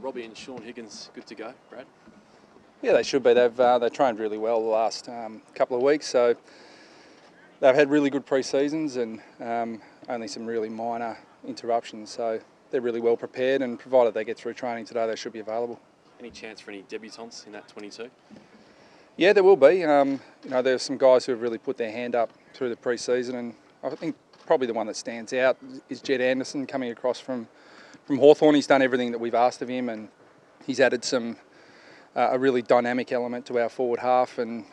Robbie and Sean Higgins good to go, Brad? Yeah, they should be. They've trained really well the last couple of weeks, so they've had really good pre-seasons and only some really minor interruptions. So they're really well prepared, and provided they get through training today, they should be available. Any chance for any debutants in that 22? Yeah, there will be. There's some guys who have really put their hand up through the pre-season, and I think probably the one that stands out is Jed Anderson coming across from Hawthorn. He's done everything that we've asked of him, and he's added a really dynamic element to our forward half, and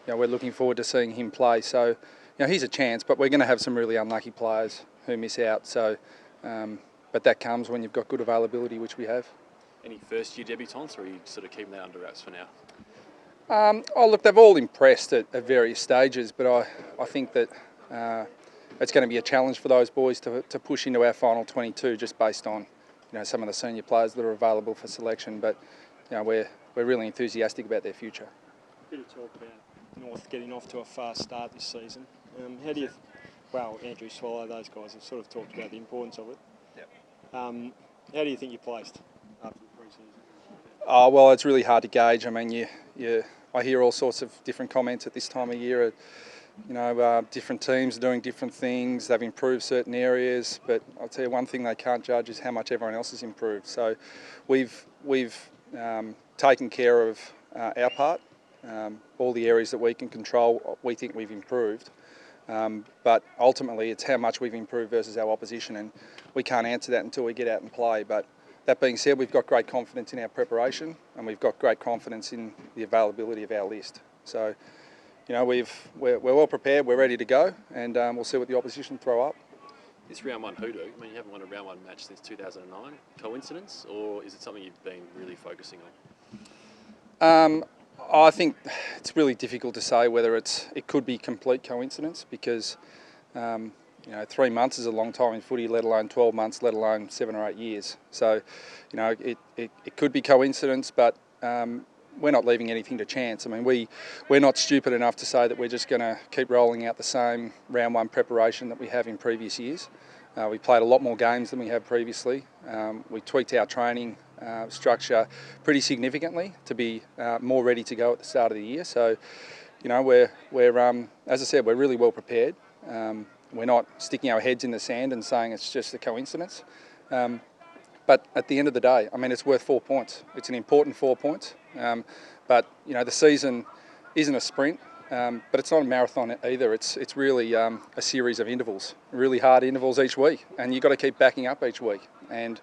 we're looking forward to seeing him play. So he's a chance, but we're going to have some really unlucky players who miss out. So, but that comes when you've got good availability, which we have. Any first-year debutants, or are you sort of keeping that under wraps for now? Look, they've all impressed at various stages, but I think that it's going to be a challenge for those boys to push into our final 22 just based on some of the senior players that are available for selection. But we're really enthusiastic about their future. A bit of talk about North getting off to a fast start this season. How do you? Andrew Swallow, those guys have sort of talked about the importance of it. Yep. How do you think you're placed after the pre-season? Oh, well, it's really hard to gauge. I mean, I hear all sorts of different comments at this time of year. Different teams are doing different things. They've improved certain areas, but I'll tell you one thing they can't judge is how much everyone else has improved. So we've taken care of our part. All the areas that we can control, we think we've improved. But ultimately, it's how much we've improved versus our opposition, and we can't answer that until we get out and play. But that being said, we've got great confidence in our preparation, and we've got great confidence in the availability of our list. So, we're well prepared, we're ready to go, and we'll see what the opposition throw up. This round one hoodoo, I mean, you haven't won a round one match since 2009. Coincidence, or is it something you've been really focusing on? I think it's really difficult to say whether it could be complete coincidence, because 3 months is a long time in footy, let alone 12 months, let alone 7 or 8 years. So, it could be coincidence, but we're not leaving anything to chance. I mean, we're not stupid enough to say that we're just going to keep rolling out the same round one preparation that we have in previous years. We played a lot more games than we have previously. We tweaked our training structure pretty significantly to be more ready to go at the start of the year. So, we're as I said, we're really well prepared. We're not sticking our heads in the sand and saying it's just a coincidence. But at the end of the day, I mean, it's worth 4 points. It's an important 4 points. But the season isn't a sprint, but it's not a marathon either. It's really a series of intervals, really hard intervals each week, and you've got to keep backing up each week. And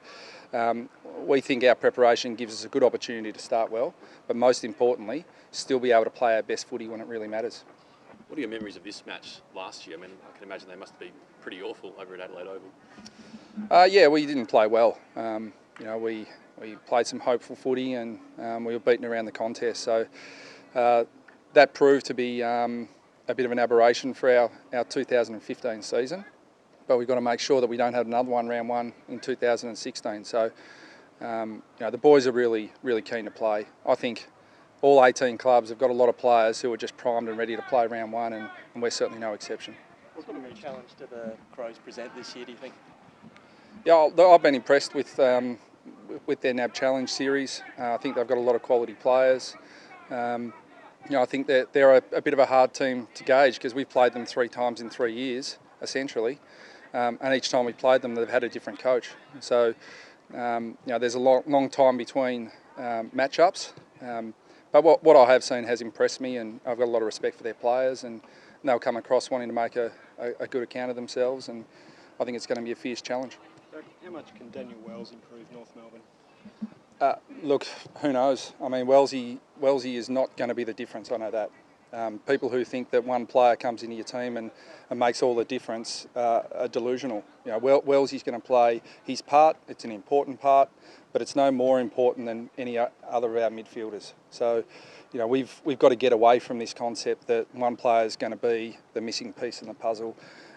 we think our preparation gives us a good opportunity to start well, but most importantly, still be able to play our best footy when it really matters. What are your memories of this match last year? I mean, I can imagine they must be pretty awful over at Adelaide Oval. Yeah, we didn't play well. We played some hopeful footy, and we were beaten around the contest. So that proved to be a bit of an aberration for our 2015 season. But we've got to make sure that we don't have another one, round one, in 2016. So the boys are really, really keen to play. I think all 18 clubs have got a lot of players who are just primed and ready to play round one, and we're certainly no exception. What sort of challenge do the Crows present this year, do you think? Yeah, I've been impressed with their NAB Challenge series. I think they've got a lot of quality players. I think that they're a bit of a hard team to gauge, because we've played them 3 times in 3 years, essentially. And each time we played them, they've had a different coach. So, there's a long time between matchups. But what I have seen has impressed me, and I've got a lot of respect for their players, and they'll come across wanting to make a good account of themselves, and I think it's going to be a fierce challenge. How much can Daniel Wells improve North Melbourne? Look, who knows? I mean, Wellsy is not going to be the difference, I know that. People who think that one player comes into your team and makes all the difference are delusional. Wellsy's going to play his part. It's an important part, but it's no more important than any other of our midfielders. So, we've got to get away from this concept that one player is going to be the missing piece in the puzzle.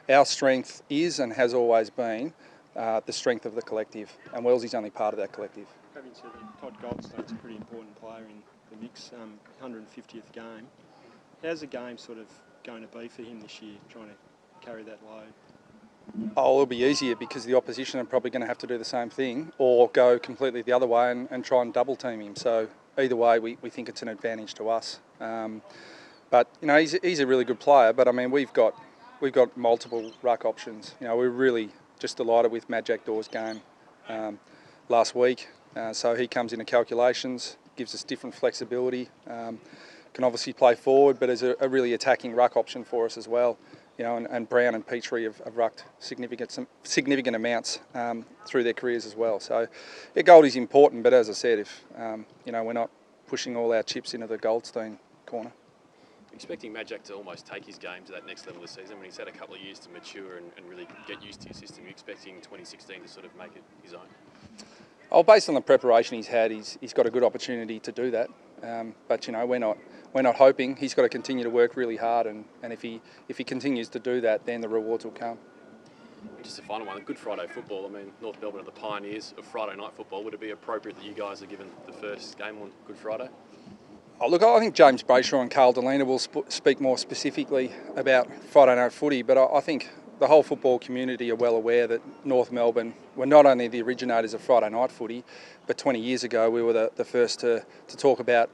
Our strength is and has always been the strength of the collective, and Wellsy's only part of that collective. Having said that, Todd Goldstone's a pretty important player in the mix, 150th game. How's the game sort of going to be for him this year, trying to carry that load? Oh, it'll be easier because the opposition are probably going to have to do the same thing or go completely the other way and try and double team him. So either way, we think it's an advantage to us. But you know, he's a really good player. But I mean, we've got multiple ruck options. You know, we're really just delighted with Matt Jack Dawes' game last week. So he comes into calculations, gives us different flexibility. Can obviously play forward, but is a really attacking ruck option for us as well. You know, and Brown and Petrie have rucked significant amounts through their careers as well. So, yeah, Goldie's important, but as I said, if you know, we're not pushing all our chips into the Goldstein corner. Expecting Majak to almost take his game to that next level this season when he's had a couple of years to mature and really get used to your system. You're expecting 2016 to sort of make it his own? Oh, based on the preparation he's had, he's got a good opportunity to do that. But you know, we're not hoping. He's got to continue to work really hard, and if he continues to do that, then the rewards will come. Just a final one, Good Friday football. I mean, North Melbourne are the pioneers of Friday night football. Would it be appropriate that you guys are given the first game on Good Friday? Oh, look, I think James Brayshaw and Carl Delena will speak more specifically about Friday night footy, but I think the whole football community are well aware that North Melbourne were not only the originators of Friday night footy, but 20 years ago we were the first to talk about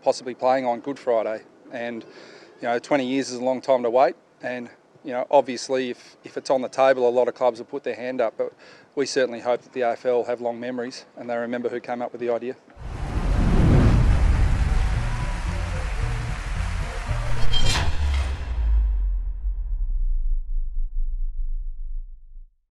possibly playing on Good Friday. And, you know, 20 years is a long time to wait. And, you know, obviously if it's on the table, a lot of clubs will put their hand up. But we certainly hope that the AFL have long memories and they remember who came up with the idea.